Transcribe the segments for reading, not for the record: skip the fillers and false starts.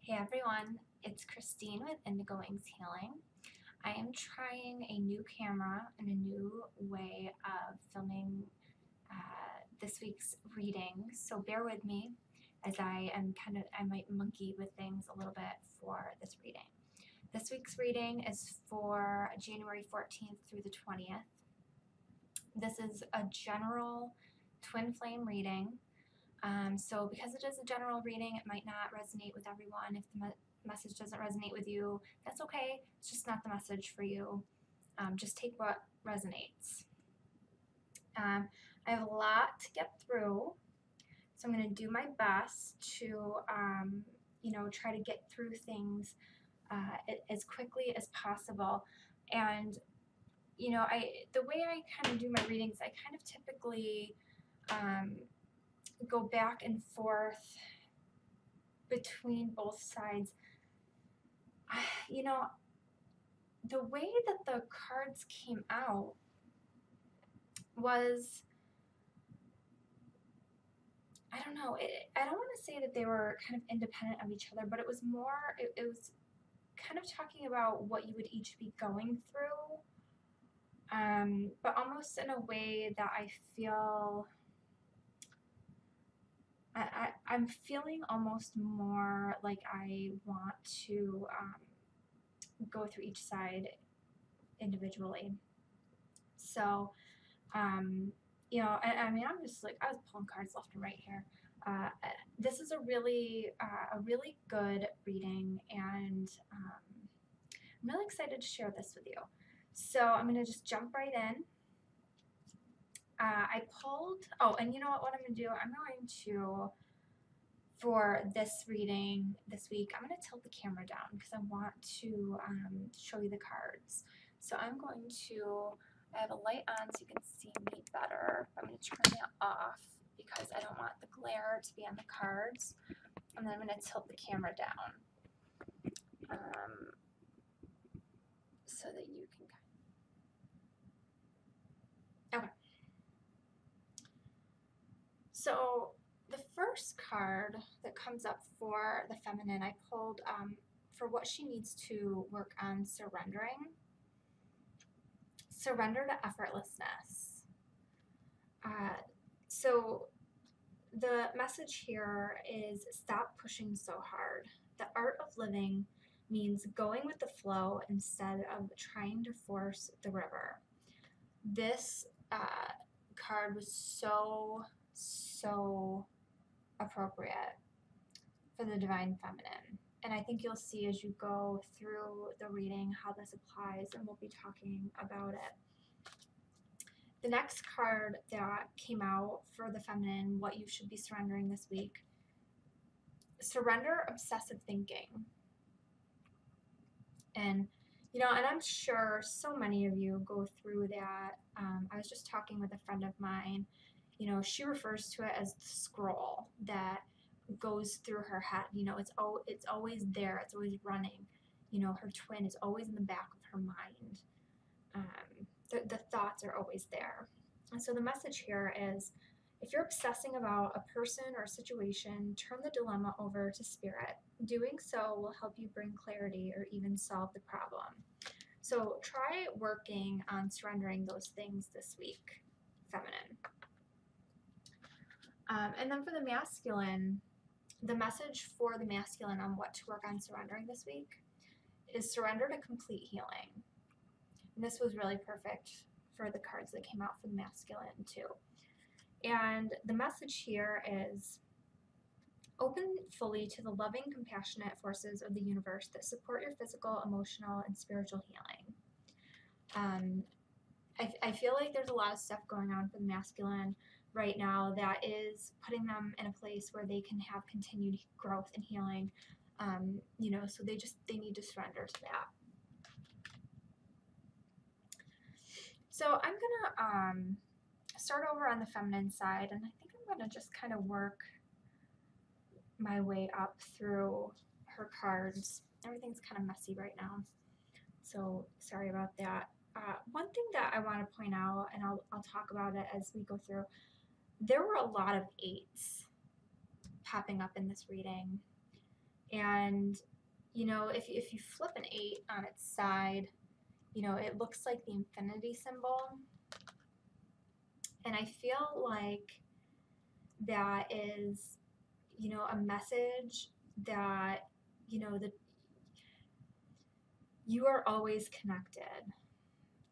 Hey everyone, it's Christine with Indigo Healing. I am trying a new camera and a new way of filming this week's reading, so bear with me as I might monkey with things a little bit for this reading. This week's reading is for January 14th through the 20th. This is a general twin flame reading. So because it is a general reading, it might not resonate with everyone. If the message doesn't resonate with you, that's okay. It's just not the message for you. Just take what resonates. I have a lot to get through, so I'm going to do my best to, try to get through things as quickly as possible. And, the way I kind of do my readings, I kind of typically go back and forth between both sides. The way that the cards came out was, I don't know, I don't want to say that they were kind of independent of each other, but it was more, it was kind of talking about what you would each be going through, but almost in a way that I feel, I'm feeling almost more like I want to go through each side individually. So, I'm just like, I was pulling cards left and right here. This is a really good reading, and I'm really excited to share this with you. So I'm going to just jump right in. I pulled, and you know what I'm going to do? I'm going to, for this reading this week, I'm going to tilt the camera down because I want to show you the cards. So I'm going to, I have a light on so you can see me better. I'm going to turn that off because I don't want the glare to be on the cards. And then I'm going to tilt the camera down so that you can okay. So the first card that comes up for the feminine, I pulled for what she needs to work on surrendering. Surrender to effortlessness. So the message here is stop pushing so hard. The art of living means going with the flow instead of trying to force the river. This card was so appropriate for the divine feminine. And I think you'll see as you go through the reading how this applies, and we'll be talking about it. The next card that came out for the feminine, what you should be surrendering this week, surrender obsessive thinking. And, and I'm sure so many of you go through that. I was just talking with a friend of mine, she refers to it as the scroll that goes through her head. It's always there. It's always running. Her twin is always in the back of her mind. The thoughts are always there. And so the message here is, if you're obsessing about a person or a situation, turn the dilemma over to spirit. Doing so will help you bring clarity or even solve the problem. So try working on surrendering those things this week, feminine. And then for the masculine, the message for the masculine on what to work on surrendering this week is surrender to complete healing. And this was really perfect for the cards that came out for the masculine too. And the message here is open fully to the loving, compassionate forces of the universe that support your physical, emotional, and spiritual healing. I feel like there's a lot of stuff going on for the masculine right now that is putting them in a place where they can have continued growth and healing. So they need to surrender to that. So I'm gonna start over on the feminine side, and I think I'm gonna just kind of work my way up through her cards. Everything's kind of messy right now, so sorry about that. One thing that I want to point out, and I'll talk about it as we go through, there were a lot of 8s popping up in this reading, And, you know, if you flip an 8 on its side, you know, it looks like the infinity symbol. And I feel like that is, you know, a message that, you know, that you are always connected,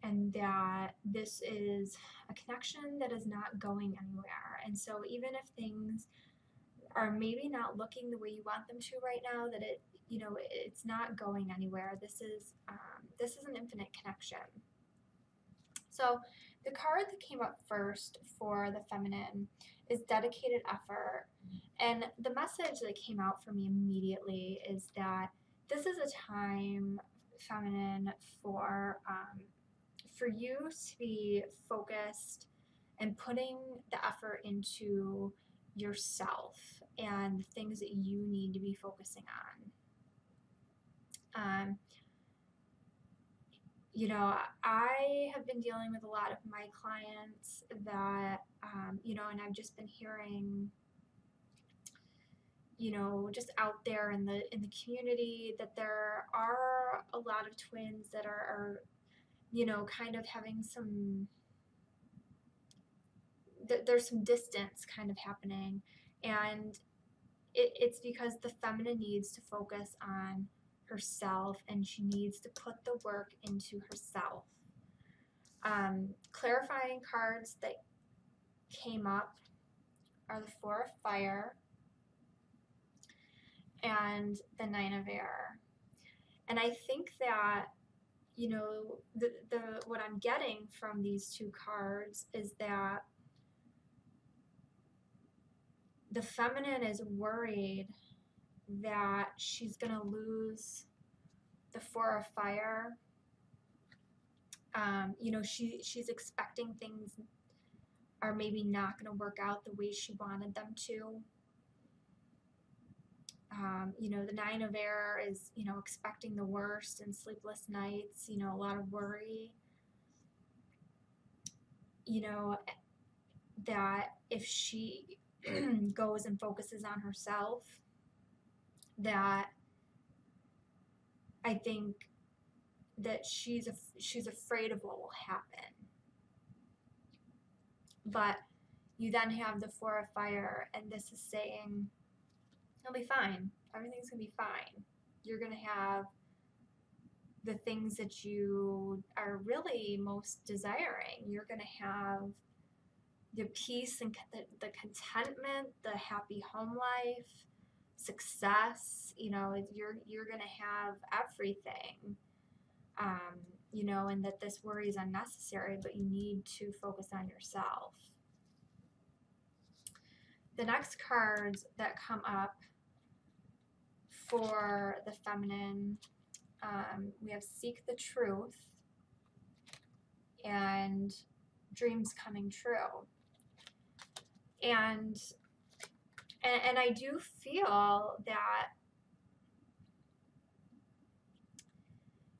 and that this is a connection that is not going anywhere. And so even if things are maybe not looking the way you want them to right now, that it, you know, it's not going anywhere. This is an infinite connection. So the card that came up first for the feminine is dedicated effort. And the message that came out for me immediately is that this is a time, feminine, for you to be focused and putting the effort into yourself and the things that you need to be focusing on. You know, I have been dealing with a lot of my clients that, you know, and I've just been hearing, you know, just out there in the community that there are a lot of twins that are you know, kind of having some there's some distance kind of happening, and it's because the feminine needs to focus on herself and she needs to put the work into herself. Clarifying cards that came up are the Four of Fire and the Nine of Air. And I think that, you know, the what I'm getting from these two cards is that the feminine is worried that she's going to lose the Four of Fire. You know, she's expecting things are maybe not going to work out the way she wanted them to. You know, the Nine of Air is, you know, expecting the worst and sleepless nights, you know, a lot of worry. You know, that if she goes and focuses on herself, that I think that she's afraid of what will happen. But you then have the Four of Fire, and this is saying, it'll be fine. Everything's going to be fine. You're going to have the things that you are really most desiring. You're going to have the peace and the contentment, the happy home life, success. You know, you're going to have everything. You know, and that this worry is unnecessary, but you need to focus on yourself. The next cards that come up for the feminine, we have Seek the Truth and Dreams Coming True. And I do feel that,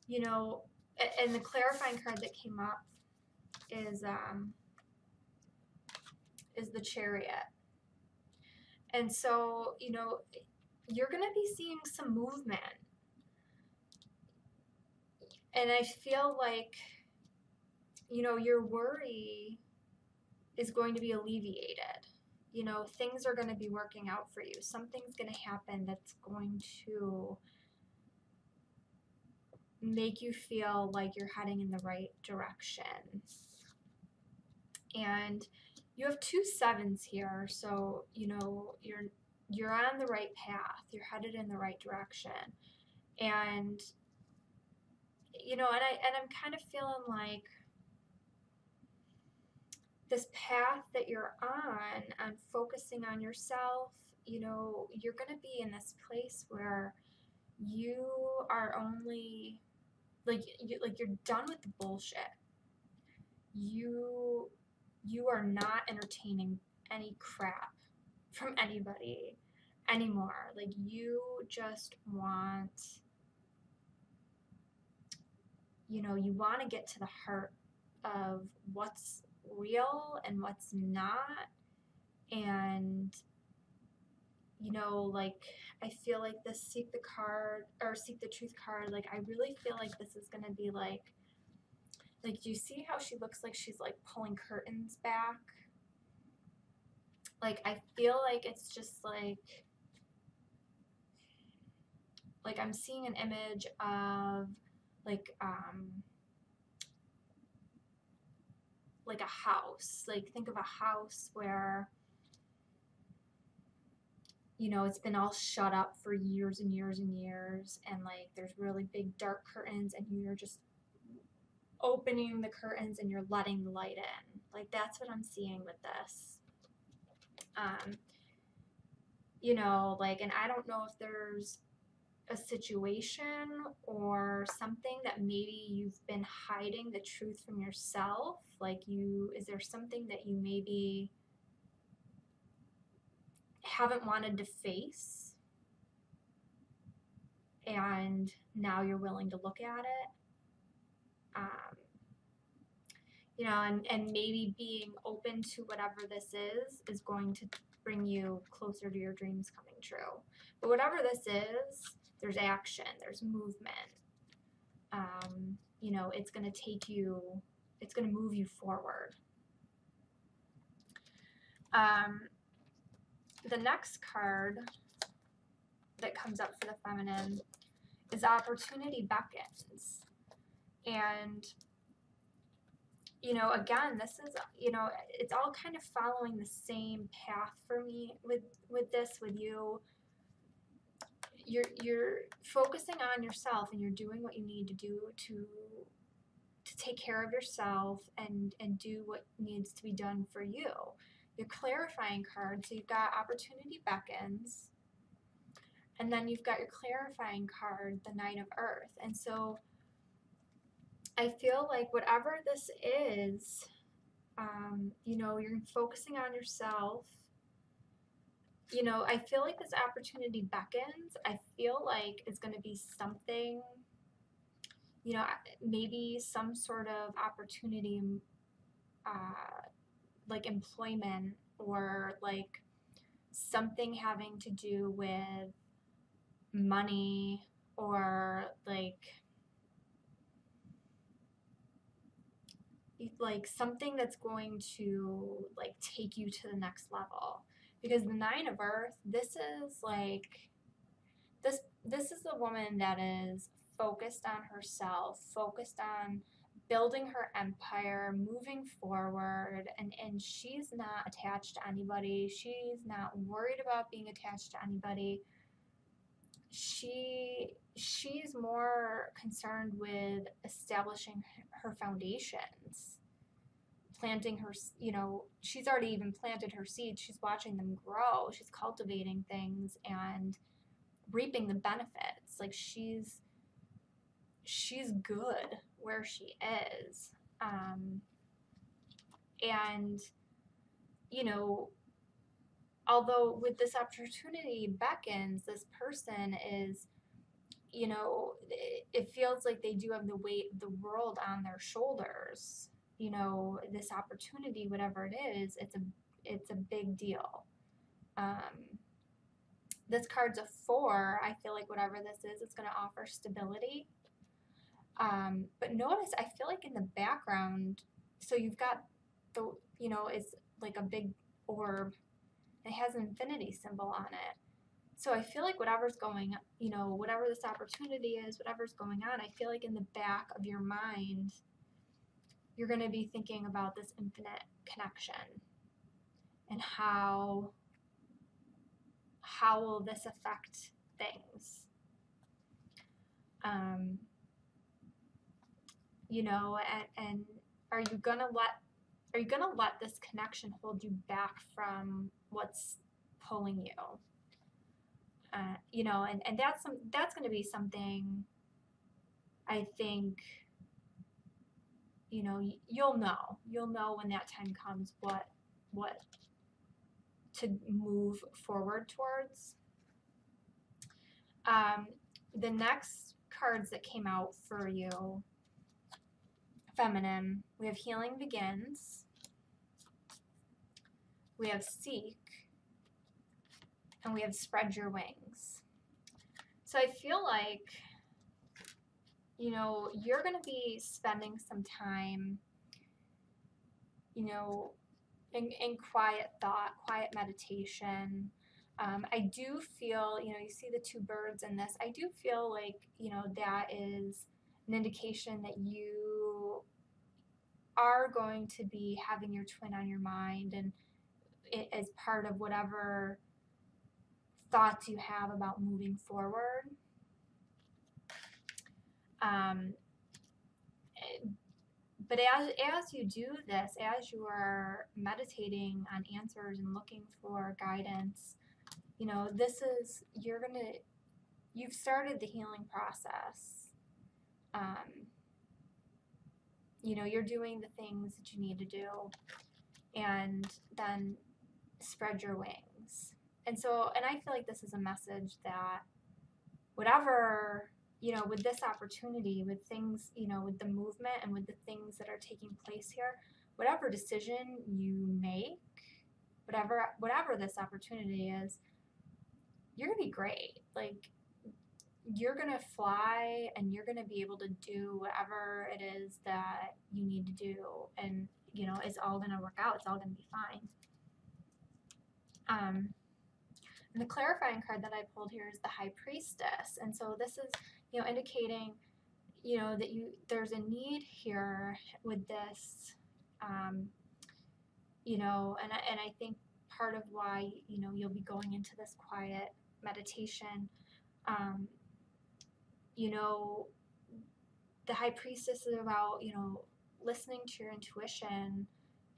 you know, and the clarifying card that came up is the Chariot. And so, you know, you're going to be seeing some movement. And I feel like, you know, your worry is going to be alleviated. You know, things are going to be working out for you. Something's going to happen that's going to make you feel like you're heading in the right direction. And you have 2 7s here, so you know you're on the right path. You're headed in the right direction. And you know, and I'm kind of feeling like this path that you're on focusing on yourself, you know, you're going to be in this place where you are only like you're done with the bullshit. You are not entertaining any crap from anybody anymore. Like you just want, you know, you want to get to the heart of what's real and what's not. And you know, like, I feel like this seek the card or seek the truth card, like, I really feel like this is gonna be like, do you see how she looks like she's like pulling curtains back? Like, I feel like it's just like I'm seeing an image of like a house. Like, think of a house where, you know, it's been all shut up for years and years and years, and like there's really big dark curtains, and you're just opening the curtains and you're letting the light in. Like, that's what I'm seeing with this. You know, like, and I don't know if there's a situation or something that maybe you've been hiding the truth from yourself. Like, is there something that you maybe haven't wanted to face and now you're willing to look at it? You know, and maybe being open to whatever this is going to bring you closer to your dreams coming true. But whatever this is, there's action, there's movement. You know, it's going to move you forward. The next card that comes up for the feminine is Opportunity Beckons. And, you know, again, this is, you know, it's all kind of following the same path for me with you. You're focusing on yourself, and you're doing what you need to do to take care of yourself and do what needs to be done for you. Your clarifying card, so you've got Opportunity Beckons, and then you've got your clarifying card, the Knight of Earth. And so I feel like whatever this is, you know, you're focusing on yourself. You know, I feel like this Opportunity Beckons, I feel like it's going to be something, you know, maybe some sort of opportunity, like employment, or like something having to do with money, or like something that's going to like take you to the next level. Because the Nine of Earth, this is like this is the woman that is focused on herself, focused on building her empire, moving forward, and she's not attached to anybody. She's not worried about being attached to anybody. She's more concerned with establishing her foundations, planting her, you know, she's already even planted her seeds. She's watching them grow. She's cultivating things and reaping the benefits. Like, she's good where she is. And, you know, although with this Opportunity Beckons, this person is, you know, it feels like they do have the weight of the world on their shoulders. You know, this opportunity, whatever it is, it's a big deal. This card's a 4. I feel like whatever this is, it's going to offer stability. But notice, I feel like in the background, so you've got the, you know, it's like a big orb. It has an infinity symbol on it. So I feel like whatever's going, you know, whatever this opportunity is, whatever's going on, I feel like in the back of your mind, you're going to be thinking about this infinite connection and how will this affect things. You know, and are you gonna let this connection hold you back from what's pulling you? You know, and that's going to be something, I think, you know, you'll know when that time comes what to move forward towards. The next cards that came out for you, feminine, we have Healing Begins, we have Seek, and we have spread your wings. So I feel like, you know, you're going to be spending some time, you know, in quiet thought, quiet meditation. I do feel, you know, you see the two birds in this. I do feel like, you know, that is an indication that you are going to be having your twin on your mind, and it as part of whatever thoughts you have about moving forward. Um, but as you do this, as you are meditating on answers and looking for guidance, you know, this is, you've started the healing process. You know, you're doing the things that you need to do, and then spread your wings. And so, and I feel like this is a message that whatever, you know, with this opportunity, with things, you know, with the movement and with the things that are taking place here, whatever decision you make, whatever this opportunity is, you're gonna be great. Like, you're gonna fly, and you're gonna be able to do whatever it is that you need to do, and you know, it's all gonna work out. It's all gonna be fine. And the clarifying card that I pulled here is the High Priestess, and so this is, you know, indicating, you know, that there's a need here with this, you know, and I think part of why, you know, you'll be going into this quiet meditation, you know, the High Priestess is about, you know, listening to your intuition,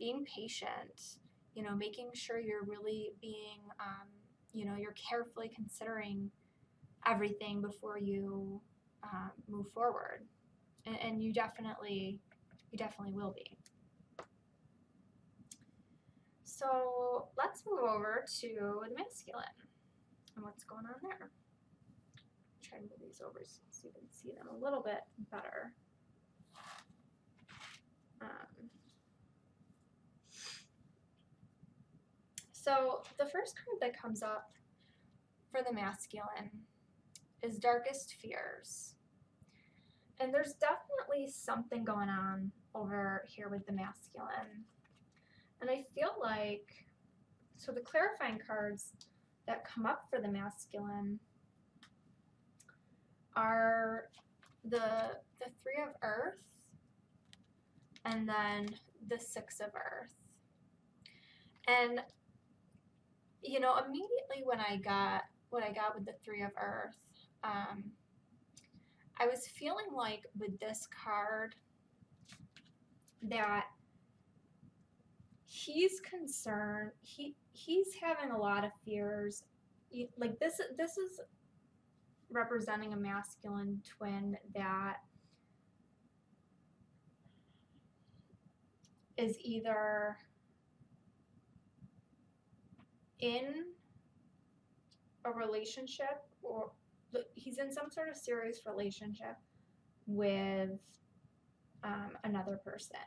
being patient, you know, making sure you're really being, you know, you're carefully considering everything before you move forward, and you definitely will be. So let's move over to the masculine and what's going on there. Try to move these over so you can see them a little bit better. So the first card that comes up for the masculine is Darkest Fears. And there's definitely something going on over here with the masculine. And I feel like, so the clarifying cards that come up for the masculine are the Three of Earth and then the Six of Earth. And, you know, immediately when I got what I got with the Three of Earth, I was feeling like with this card that he's concerned, he's having a lot of fears. Like this is representing a masculine twin that is either in a relationship, or he's in some sort of serious relationship with another person.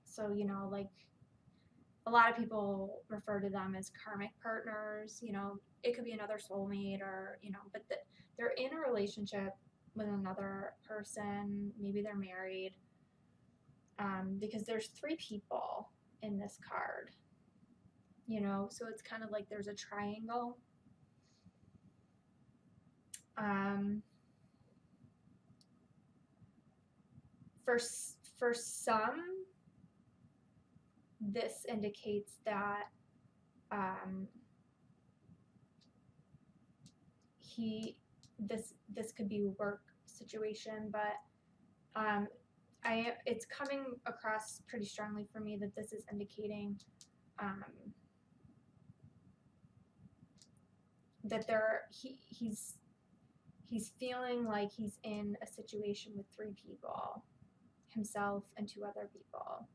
So, you know, like a lot of people refer to them as karmic partners. You know, it could be another soulmate, or, you know, but they're in a relationship with another person. Maybe they're married, because there's three people in this card, you know, so it's kind of like there's a triangle. For some, this indicates that this could be a work situation, but it's coming across pretty strongly for me that this is indicating that he's feeling like he's in a situation with three people, himself and two other people,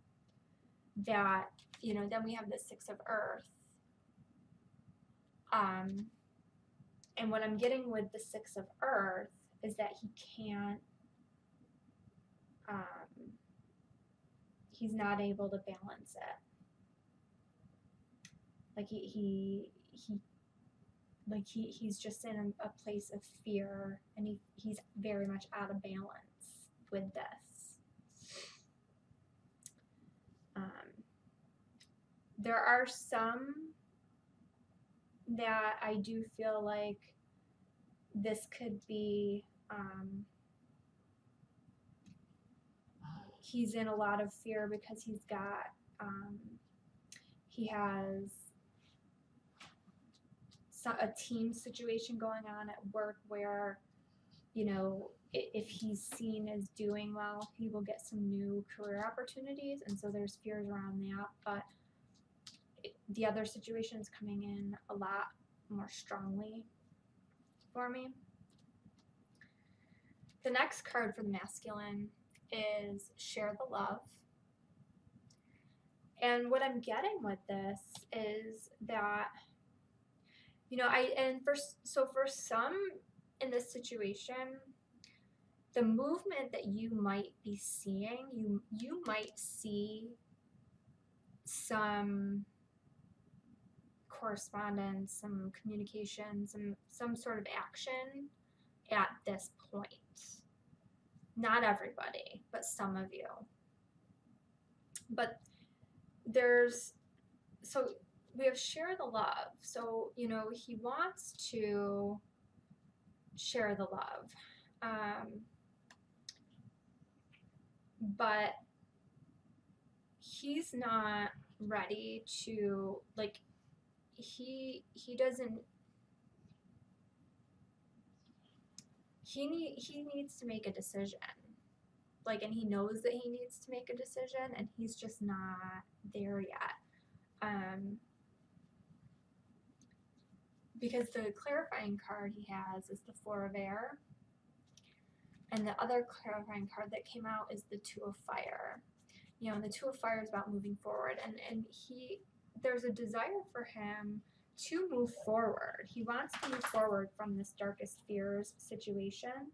that, you know, then we have the Six of Earth. And what I'm getting with the Six of Earth is that he can't, he's not able to balance it. Like he like he's just in a place of fear, and he's very much out of balance with this. There are some that I do feel like this could be, he's in a lot of fear because he has a team situation going on at work where, you know, if he's seen as doing well, he will get some new career opportunities, and so there's fears around that. But the other situation is coming in a lot more strongly for me. The next card for the masculine is Share the Love. And what I'm getting with this is that, you know, for some in this situation, the movement that you might be seeing, you might see some correspondence, some communication, some sort of action at this point. Not everybody, but some of you. But so we have Share the Love. So, you know, he wants to share the love. But he's not ready to, like, he needs to make a decision. Like, and he knows that he needs to make a decision, and he's just not there yet. Because the clarifying card he has is the Four of Air, and the other clarifying card that came out is the Two of Fire. You know, and the Two of Fire is about moving forward, and there's a desire for him to move forward. He wants to move forward from this darkest fears situation.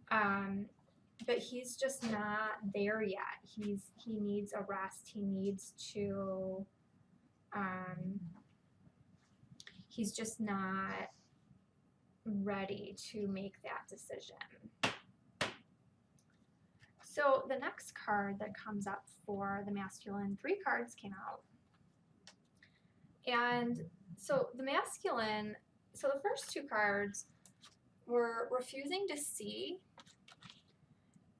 But he's just not there yet. He needs a rest. He needs to, he's just not ready to make that decision. So the next card that comes up for the masculine, 3 cards came out. And so the masculine, so the first 2 cards were refusing to see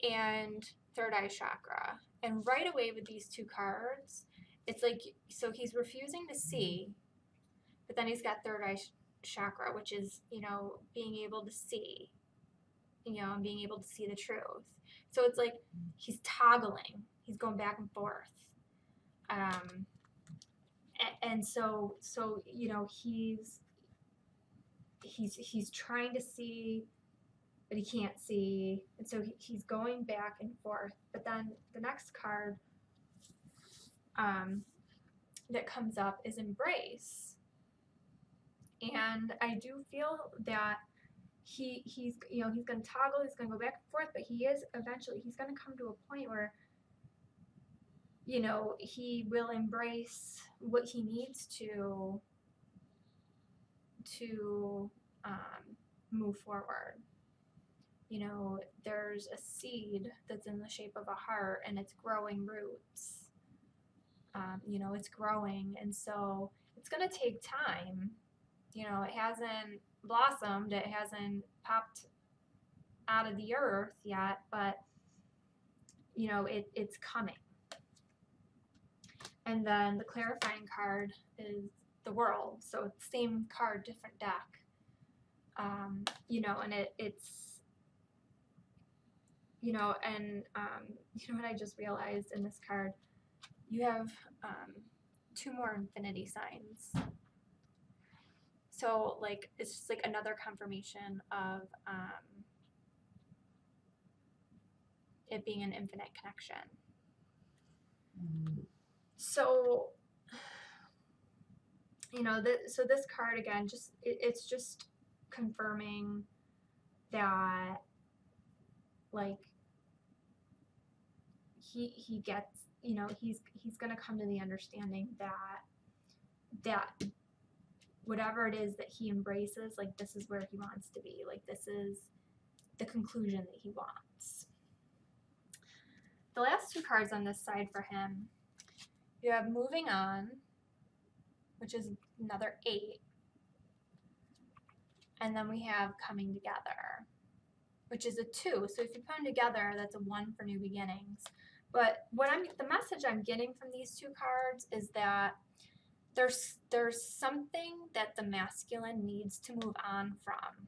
and third eye chakra. And right away with these 2 cards, it's like, so he's refusing to see, but then he's got third eye chakra, which is, you know, being able to see, you know, and being able to see the truth. So it's like he's toggling, he's going back and forth. And so, you know, he's trying to see, but he can't see, and so he's going back and forth. But then the next card that comes up is Embrace, and I do feel that he's you know, he's going to toggle, he's going to go back and forth, but he's going to come to a point where, you know, he will embrace what he needs to move forward. You know, there's a seed that's in the shape of a heart, and it's growing roots. You know, it's growing, and so it's going to take time. You know, it hasn't blossomed, it hasn't popped out of the earth yet, but, you know, it's coming. And then the clarifying card is the World. So it's the same card, different deck. You know, and it's, you know, and you know what I just realized in this card? You have 2 more infinity signs. So, like, it's just like another confirmation of it being an infinite connection. So, you know, so this card again, just it's just confirming that, like, he gets, you know, he's gonna come to the understanding that whatever it is that he embraces, like this is where he wants to be. Like this is the conclusion that he wants. The last two cards on this side for him, you have moving on, which is another 8. And then we have coming together, which is a 2. So if you put them together, that's a 1 for new beginnings. But the message I'm getting from these two cards is that there's something that the masculine needs to move on from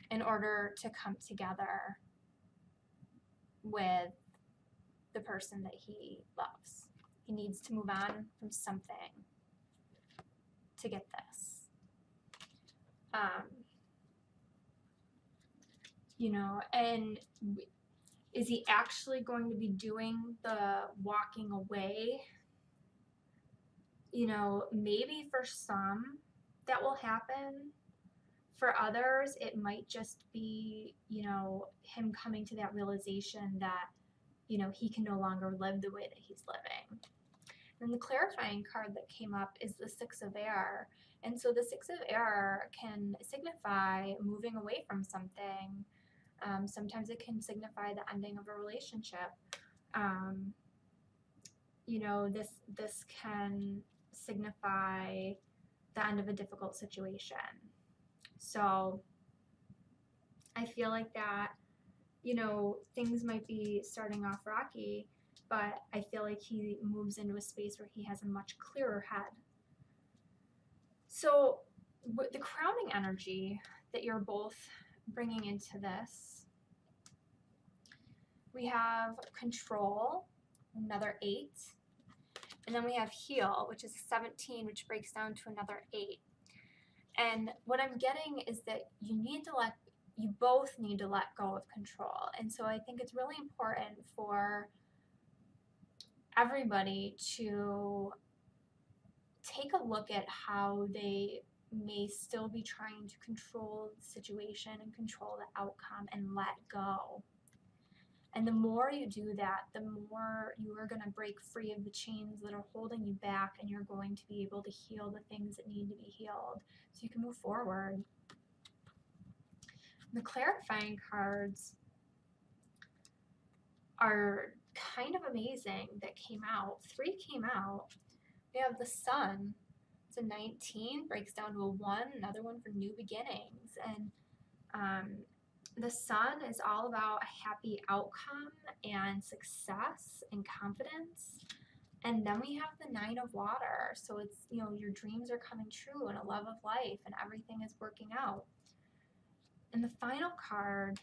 in order to come together with the person that he loves. He needs to move on from something to get this. And is he actually going to be doing the walking away? Maybe for some that will happen. For others, it might just be, him coming to that realization that, he can no longer live the way that he's living. And the clarifying card that came up is the 6 of Air. And so the 6 of Air can signify moving away from something. Sometimes it can signify the ending of a relationship. This can signify the end of a difficult situation. So I feel like that, things might be starting off rocky, but I feel like he moves into a space where he has a much clearer head. So the crowning energy that you're both bringing into this, we have control, another 8, and then we have heal, which is 17, which breaks down to another 8. And what I'm getting is that you both need to let go of control. And so I think it's really important for everybody to take a look at how they may still be trying to control the situation and control the outcome and let go. And the more you do that, the more you are going to break free of the chains that are holding you back, and you're going to be able to heal the things that need to be healed so you can move forward. The clarifying cards are kind of amazing that came out. 3 came out. We have the Sun. It's a 19, breaks down to a 1, another one for new beginnings. And the Sun is all about a happy outcome and success and confidence. And then we have the 9 of Water. So it's, your dreams are coming true and a love of life and everything is working out. And the final card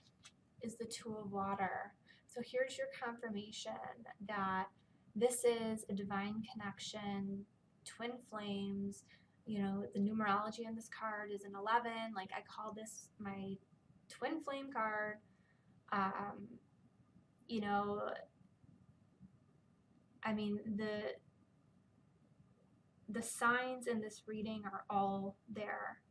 is the 2 of Water. So here's your confirmation that this is a divine connection, twin flames. The numerology on this card is an 11. Like, I call this my twin flame card. The signs in this reading are all there.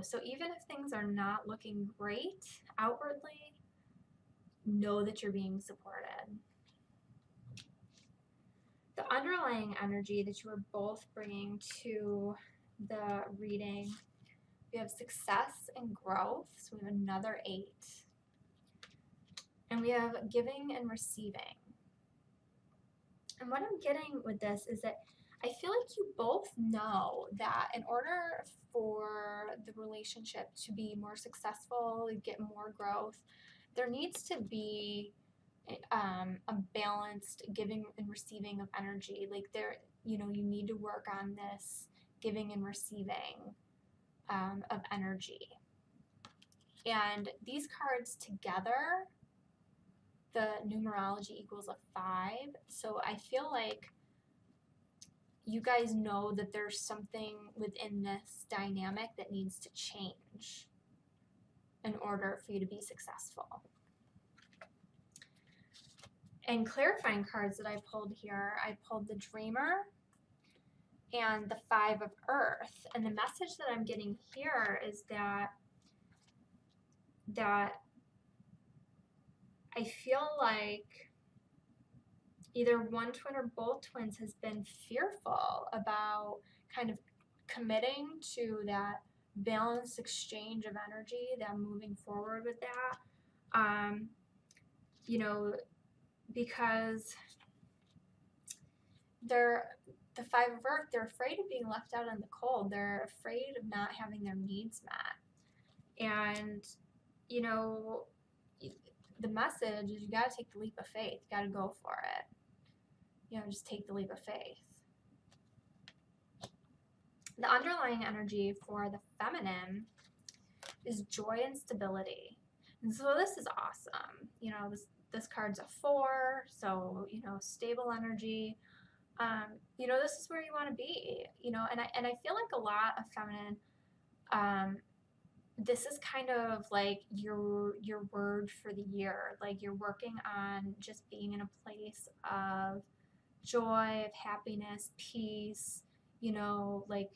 So even if things are not looking great outwardly, know that you're being supported. The underlying energy that you are both bringing to the reading, we have success and growth, so we have another 8. And we have giving and receiving. And what I'm getting with this is that I feel like you both know that in order for the relationship to be more successful, get more growth, there needs to be a balanced giving and receiving of energy. Like you need to work on this giving and receiving of energy. And these cards together, the numerology equals a 5. So I feel like you guys know that there's something within this dynamic that needs to change in order for you to be successful. And clarifying cards that I pulled here, I pulled the Dreamer and the 5 of Earth. And the message that I'm getting here is that I feel like either one twin or both twins has been fearful about kind of committing to that balanced exchange of energy, that moving forward with that. You know, because the Five of Earth, they're afraid of being left out in the cold. They're afraid of not having their needs met. And, you know, the message is you got to take the leap of faith. You got to go for it. You know, just take the leap of faith. The underlying energy for the feminine is joy and stability. And so this is awesome. You know, this card's a 4, so, you know, stable energy. You know, this is where you want to be, you know, and I feel like a lot of feminine, this is kind of like your word for the year. Like you're working on just being in a place of joy, of happiness, peace, you know, like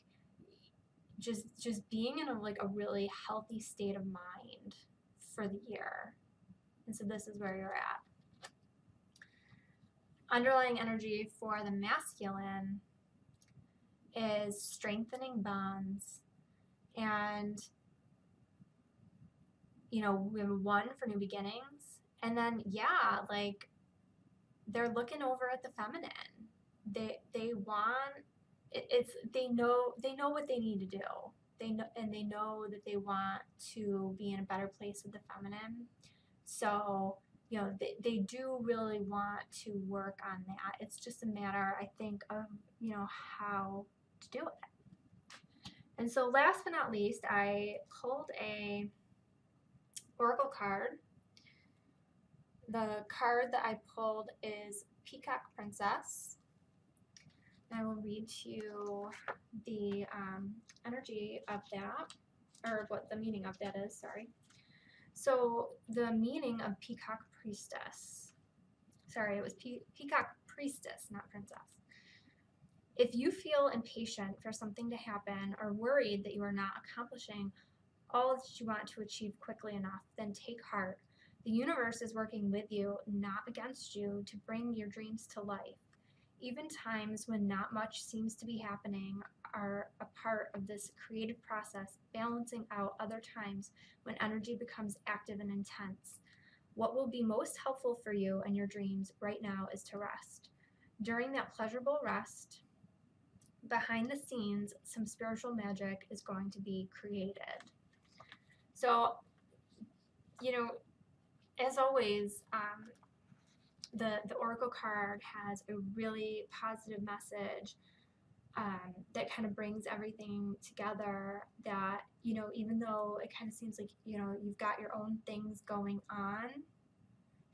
just being in a really healthy state of mind for the year. And so this is where you're at. Underlying energy for the masculine is strengthening bonds, and you know, we have 1 for new beginnings, and then yeah, like they're looking over at the feminine. They want it's they know what they need to do. They know that they want to be in a better place with the feminine. So, you know, they do really want to work on that. It's just a matter, I think, of, you know, how to do it. And so last but not least, I pulled a oracle card. The card that I pulled is Peacock Princess. I will read to you the energy of that, or what the meaning of that is, sorry. So the meaning of Peacock Priestess, sorry, it was Peacock Priestess, not Princess. If you feel impatient for something to happen or worried that you are not accomplishing all that you want to achieve quickly enough, then take heart. The universe is working with you, not against you, to bring your dreams to life. Even times when not much seems to be happening are a part of this creative process, balancing out other times when energy becomes active and intense. What will be most helpful for you and your dreams right now is to rest. During that pleasurable rest, behind the scenes, some spiritual magic is going to be created. So, you know, as always, the Oracle card has a really positive message that kind of brings everything together, that, you know, even though it kind of seems like, you know, you've got your own things going on,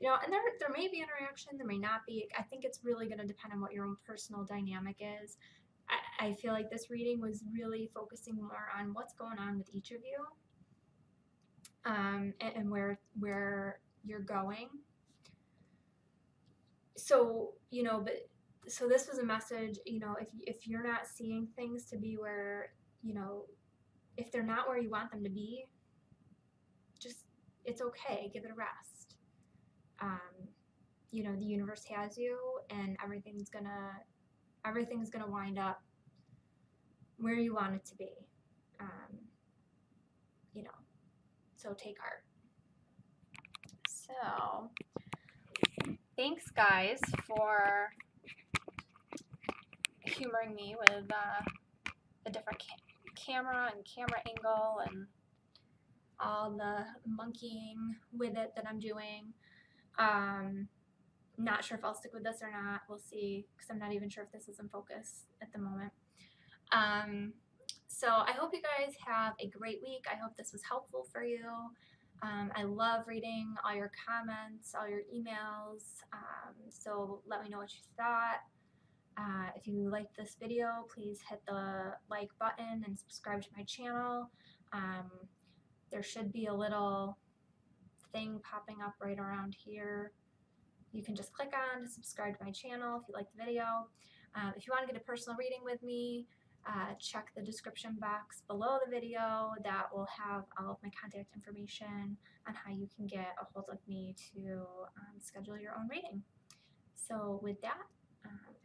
you know, and there may be interaction, there may not be. I think it's really going to depend on what your own personal dynamic is. I feel like this reading was really focusing more on what's going on with each of you, and where you're going. So, you know, but so this was a message, you know, if you're not seeing things to be where, you know, if they're not where you want them to be, just, it's okay, give it a rest. You know, the universe has you, and everything's gonna wind up where you want it to be. You know, so take heart. So thanks guys for humoring me with a different camera and camera angle and all the monkeying with it that I'm doing. Not sure if I'll stick with this or not. We'll see, because I'm not even sure if this is in focus at the moment. So I hope you guys have a great week. I hope this was helpful for you. I love reading all your comments, all your emails. So let me know what you thought. If you liked this video, please hit the like button and subscribe to my channel. There should be a little thing popping up right around here. You can just click on to subscribe to my channel if you like the video. If you want to get a personal reading with me, check the description box below the video. That will have all of my contact information on how you can get a hold of me to schedule your own reading. So with that,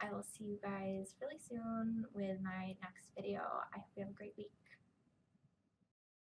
I will see you guys really soon with my next video. I hope you have a great week.